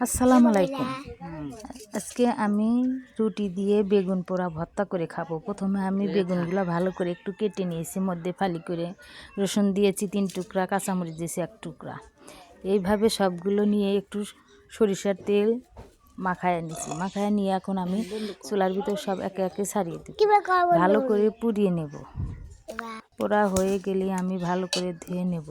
আসসালামু আলাইকুম। আজকে আমি রুটি দিয়ে বেগুন পোড়া ভর্তা করে খাবো। প্রথমে আমি বেগুনগুলো ভালো করে একটু কেটে নিয়েছি, মধ্যে ফালি করে রসুন দিয়েছি 3 টুকরা, কাঁচামরিচ দিয়েছি 1 টুকরা। এইভাবে সবগুলো নিয়ে একটু সরিষার তেল মাখায় নিয়েছি। মাখায় নিয়ে এখন আমি চুলার ভিতর সব একে একে ছাড়িয়ে দেব, ভালো করে পুড়িয়ে নেব। পোড়া হয়ে গেলে আমি ভালো করে ধুয়ে নেব।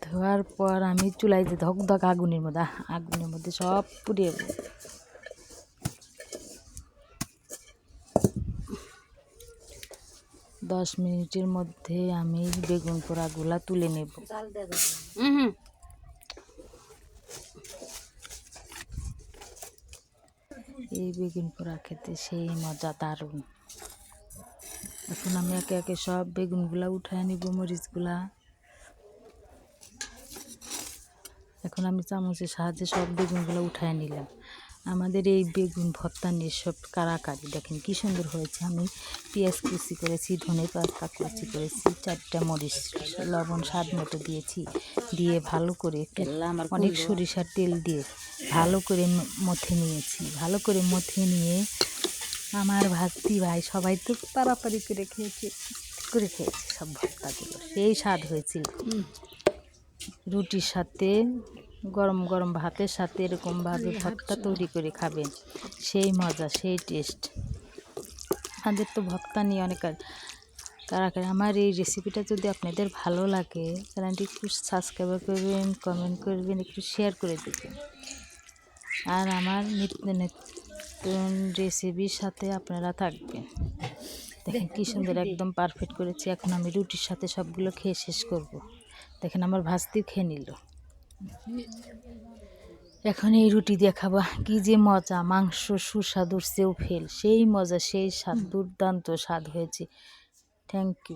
ধোয়ার পর আমি চুলায় যে ধক ধক আগুনের মধ্যে সব পুড়িয়ে নেব। 10 মিনিটের মধ্যে আমি বেগুন পোড়াগুলা তুলে নেব। এই বেগুন পোড়া খেতে সেই মজা, দারুণ। এখন আমি একে একে সব বেগুনগুলা উঠায় নিব, মরিচগুলা। এখন আমি চামচের সাহায্যে সব বেগুনগুলো উঠায় নিলাম। আমাদের এই বেগুন ভর্তা নিয়ে সব কারাকারি দেখেন কি সুন্দর হয়েছে। আমি পেঁয়াজ কুচি করেছি, ধনে পাতা কুচি করেছি, 4টা মরিচ, লবণ স্বাদ মতো দিয়েছি। দিয়ে ভালো করে অনেক সরিষার তেল দিয়ে ভালো করে মথে নিয়েছি। ভালো করে মথে নিয়ে আমার ভাস্তি ভাই সবাই তো পাড়াপাড়ি করে খেয়েছে সব ভর্তাগুলো। সেই স্বাদ হয়েছিল। রুটির সাথে গরম গরম ভাতের সাথে এরকমভাবে ভর্তা তৈরি করে খাবেন, সেই মজা, সেই টেস্ট। আমাদের তো ভর্তা নিয়ে অনেক কারা আমার এই রেসিপিটা যদি আপনাদের ভালো লাগে চ্যানেলটি একটু সাবস্ক্রাইব করবেন, কমেন্ট করবেন, একটু শেয়ার করে দেবেন। আর আমার নিত্য নতুন রেসিপির সাথে আপনারা থাকবেন। দেখেন কি সুন্দর একদম পারফেক্ট করেছি। এখন আমি রুটির সাথে সবগুলো খেয়ে শেষ করব। দেখেন আমার ভাস্তিও খেয়ে নিল। এখন এই রুটি দিয়ে খাবা কি যে মজা, মাংস সুস্বাদুর চেয়েও ফেল, সেই মজা, সেই স্বাদ, দুর্দান্ত স্বাদ হয়েছে। Thank you.